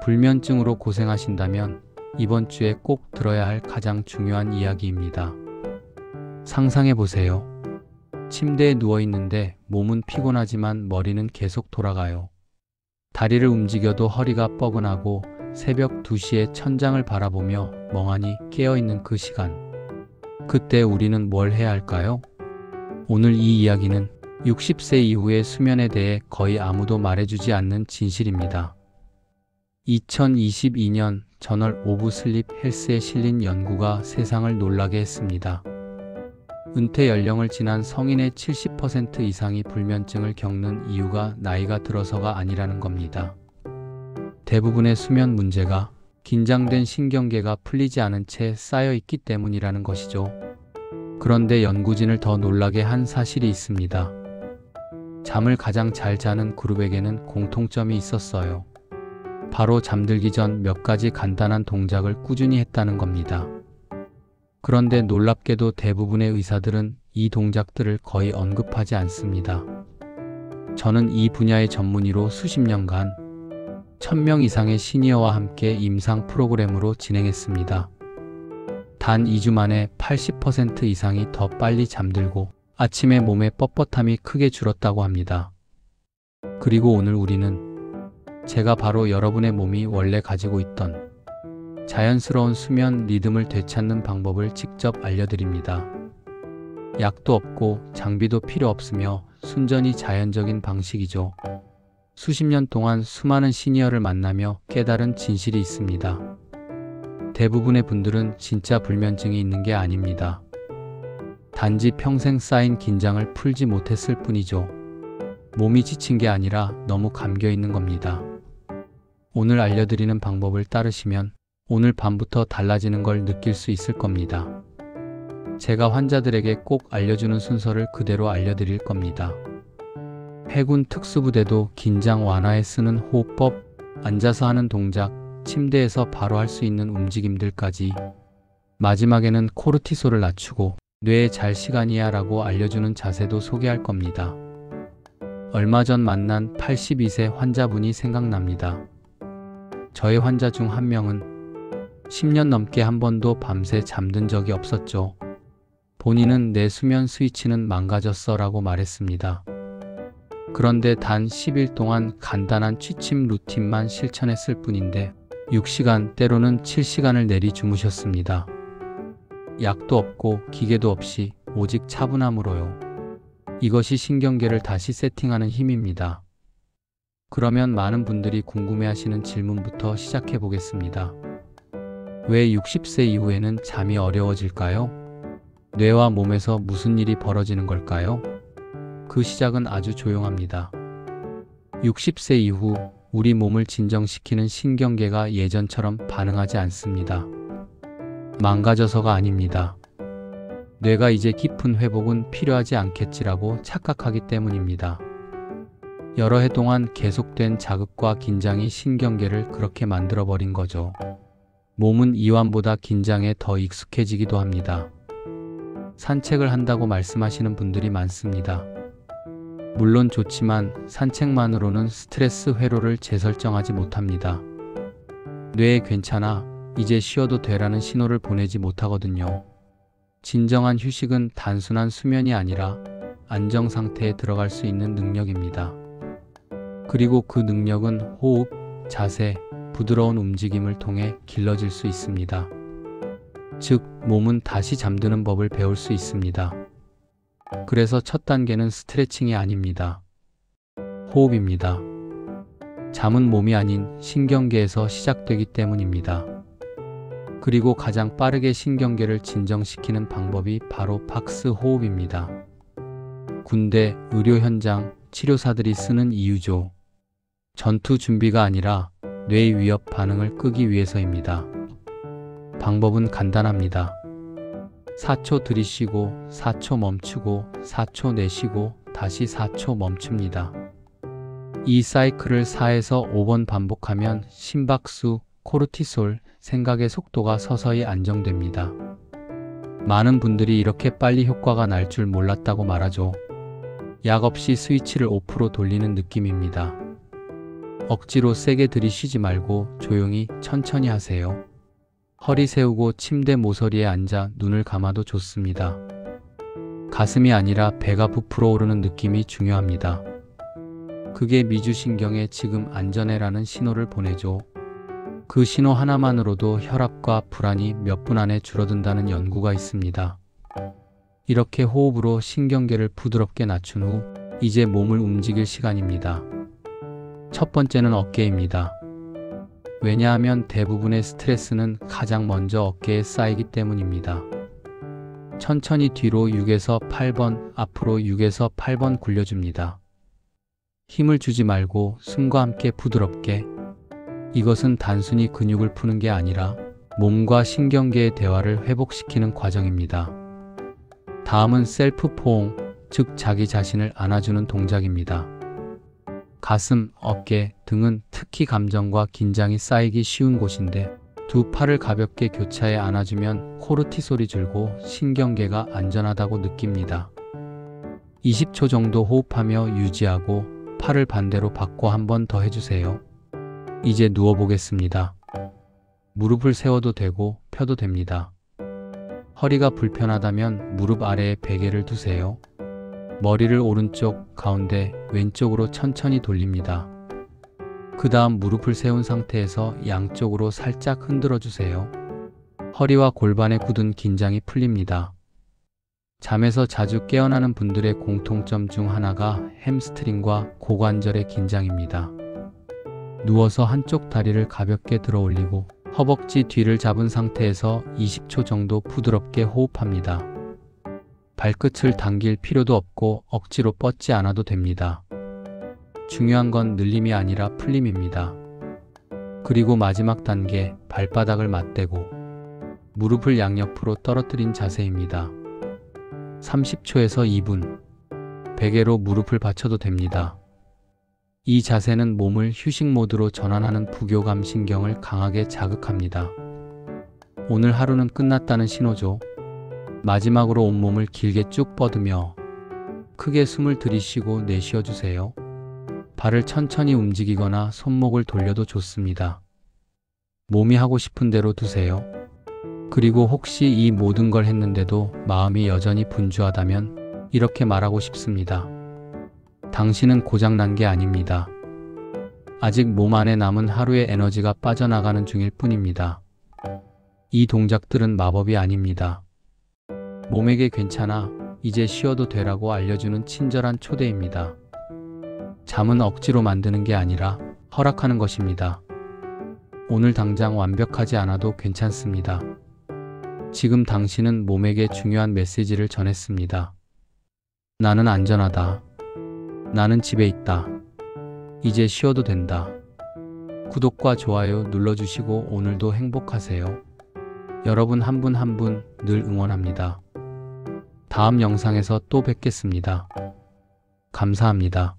불면증으로 고생하신다면 이번 주에 꼭 들어야 할 가장 중요한 이야기입니다. 상상해보세요. 침대에 누워있는데 몸은 피곤하지만 머리는 계속 돌아가요. 다리를 움직여도 허리가 뻐근하고 새벽 2시에 천장을 바라보며 멍하니 깨어있는 그 시간. 그때 우리는 뭘 해야 할까요? 오늘 이 이야기는 60세 이후의 수면에 대해 거의 아무도 말해주지 않는 진실입니다. 2022년 저널 오브 슬립 헬스에 실린 연구가 세상을 놀라게 했습니다. 은퇴 연령을 지난 성인의 70% 이상이 불면증을 겪는 이유가 나이가 들어서가 아니라는 겁니다. 대부분의 수면 문제가 긴장된 신경계가 풀리지 않은 채 쌓여 있기 때문이라는 것이죠. 그런데 연구진을 더 놀라게 한 사실이 있습니다. 잠을 가장 잘 자는 그룹에게는 공통점이 있었어요. 바로 잠들기 전 몇 가지 간단한 동작을 꾸준히 했다는 겁니다. 그런데 놀랍게도 대부분의 의사들은 이 동작들을 거의 언급하지 않습니다. 저는 이 분야의 전문의로 수십 년간 1000명 이상의 시니어와 함께 임상 프로그램으로 진행했습니다. 단 2주 만에 80% 이상이 더 빨리 잠들고 아침에 몸의 뻣뻣함이 크게 줄었다고 합니다. 그리고 오늘 우리는 제가 바로 여러분의 몸이 원래 가지고 있던 자연스러운 수면 리듬을 되찾는 방법을 직접 알려드립니다. 약도 없고 장비도 필요 없으며 순전히 자연적인 방식이죠. 수십 년 동안 수많은 시니어를 만나며 깨달은 진실이 있습니다. 대부분의 분들은 진짜 불면증이 있는 게 아닙니다. 단지 평생 쌓인 긴장을 풀지 못했을 뿐이죠. 몸이 지친 게 아니라 너무 감겨 있는 겁니다. 오늘 알려드리는 방법을 따르시면 오늘 밤부터 달라지는 걸 느낄 수 있을 겁니다. 제가 환자들에게 꼭 알려주는 순서를 그대로 알려드릴 겁니다. 해군 특수부대도 긴장 완화에 쓰는 호흡법, 앉아서 하는 동작, 침대에서 바로 할 수 있는 움직임들까지, 마지막에는 코르티솔을 낮추고 뇌에 잘 시간이야 라고 알려주는 자세도 소개할 겁니다. 얼마 전 만난 82세 환자분이 생각납니다. 저의 환자 중 한 명은 10년 넘게 한 번도 밤새 잠든 적이 없었죠. 본인은 내 수면 스위치는 망가졌어 라고 말했습니다. 그런데 단 10일 동안 간단한 취침 루틴만 실천했을 뿐인데 6시간 때로는 7시간을 내리 주무셨습니다. 약도 없고 기계도 없이 오직 차분함으로요. 이것이 신경계를 다시 세팅하는 힘입니다. 그러면 많은 분들이 궁금해하시는 질문부터 시작해 보겠습니다. 왜 60세 이후에는 잠이 어려워질까요? 뇌와 몸에서 무슨 일이 벌어지는 걸까요? 그 시작은 아주 조용합니다. 60세 이후 우리 몸을 진정시키는 신경계가 예전처럼 반응하지 않습니다. 망가져서가 아닙니다. 뇌가 이제 깊은 회복은 필요하지 않겠지라고 착각하기 때문입니다. 여러 해 동안 계속된 자극과 긴장이 신경계를 그렇게 만들어버린 거죠. 몸은 이완보다 긴장에 더 익숙해지기도 합니다. 산책을 한다고 말씀하시는 분들이 많습니다. 물론 좋지만 산책만으로는 스트레스 회로를 재설정하지 못합니다. 뇌에 괜찮아, 이제 쉬어도 되라는 신호를 보내지 못하거든요. 진정한 휴식은 단순한 수면이 아니라 안정 상태에 들어갈 수 있는 능력입니다. 그리고 그 능력은 호흡, 자세, 부드러운 움직임을 통해 길러질 수 있습니다. 즉, 몸은 다시 잠드는 법을 배울 수 있습니다. 그래서 첫 단계는 스트레칭이 아닙니다. 호흡입니다. 잠은 몸이 아닌 신경계에서 시작되기 때문입니다. 그리고 가장 빠르게 신경계를 진정시키는 방법이 바로 박스 호흡입니다. 군대, 의료 현장, 치료사들이 쓰는 이유죠. 전투 준비가 아니라 뇌의 위협 반응을 끄기 위해서입니다. 방법은 간단합니다. 4초 들이쉬고 4초 멈추고 4초 내쉬고 다시 4초 멈춥니다. 이 사이클을 4에서 5번 반복하면 심박수, 코르티솔, 생각의 속도가 서서히 안정됩니다. 많은 분들이 이렇게 빨리 효과가 날 줄 몰랐다고 말하죠. 약 없이 스위치를 5% 돌리는 느낌입니다. 억지로 세게 들이쉬지 말고 조용히 천천히 하세요. 허리 세우고 침대 모서리에 앉아 눈을 감아도 좋습니다. 가슴이 아니라 배가 부풀어 오르는 느낌이 중요합니다. 그게 미주신경에 지금 안전해라는 신호를 보내죠. 그 신호 하나만으로도 혈압과 불안이 몇 분 안에 줄어든다는 연구가 있습니다. 이렇게 호흡으로 신경계를 부드럽게 낮춘 후 이제 몸을 움직일 시간입니다. 첫 번째는 어깨입니다. 왜냐하면 대부분의 스트레스는 가장 먼저 어깨에 쌓이기 때문입니다. 천천히 뒤로 6에서 8번, 앞으로 6에서 8번 굴려줍니다. 힘을 주지 말고 숨과 함께 부드럽게. 이것은 단순히 근육을 푸는 게 아니라 몸과 신경계의 대화를 회복시키는 과정입니다. 다음은 셀프 포옹, 즉 자기 자신을 안아주는 동작입니다. 가슴, 어깨 등은 특히 감정과 긴장이 쌓이기 쉬운 곳인데 두 팔을 가볍게 교차해 안아주면 코르티솔이 줄고 신경계가 안전하다고 느낍니다. 20초 정도 호흡하며 유지하고 팔을 반대로 바꿔 한 번 더 해주세요. 이제 누워보겠습니다. 무릎을 세워도 되고 펴도 됩니다. 허리가 불편하다면 무릎 아래에 베개를 두세요. 머리를 오른쪽, 가운데, 왼쪽으로 천천히 돌립니다. 그 다음 무릎을 세운 상태에서 양쪽으로 살짝 흔들어 주세요. 허리와 골반에 굳은 긴장이 풀립니다. 잠에서 자주 깨어나는 분들의 공통점 중 하나가 햄스트링과 고관절의 긴장입니다. 누워서 한쪽 다리를 가볍게 들어 올리고 허벅지 뒤를 잡은 상태에서 20초 정도 부드럽게 호흡합니다. 발끝을 당길 필요도 없고 억지로 뻗지 않아도 됩니다. 중요한 건 늘림이 아니라 풀림입니다. 그리고 마지막 단계, 발바닥을 맞대고 무릎을 양옆으로 떨어뜨린 자세입니다. 30초에서 2분, 베개로 무릎을 받쳐도 됩니다. 이 자세는 몸을 휴식 모드로 전환하는 부교감 신경을 강하게 자극합니다. 오늘 하루는 끝났다는 신호죠. 마지막으로 온몸을 길게 쭉 뻗으며 크게 숨을 들이쉬고 내쉬어주세요. 발을 천천히 움직이거나 손목을 돌려도 좋습니다. 몸이 하고 싶은 대로 두세요. 그리고 혹시 이 모든 걸 했는데도 마음이 여전히 분주하다면 이렇게 말하고 싶습니다. 당신은 고장난 게 아닙니다. 아직 몸 안에 남은 하루의 에너지가 빠져나가는 중일 뿐입니다. 이 동작들은 마법이 아닙니다. 몸에게 괜찮아, 이제 쉬어도 되라고 알려주는 친절한 초대입니다. 잠은 억지로 만드는 게 아니라 허락하는 것입니다. 오늘 당장 완벽하지 않아도 괜찮습니다. 지금 당신은 몸에게 중요한 메시지를 전했습니다. 나는 안전하다. 나는 집에 있다. 이제 쉬어도 된다. 구독과 좋아요 눌러주시고 오늘도 행복하세요. 여러분 한 분 한 분 늘 응원합니다. 다음 영상에서 또 뵙겠습니다. 감사합니다.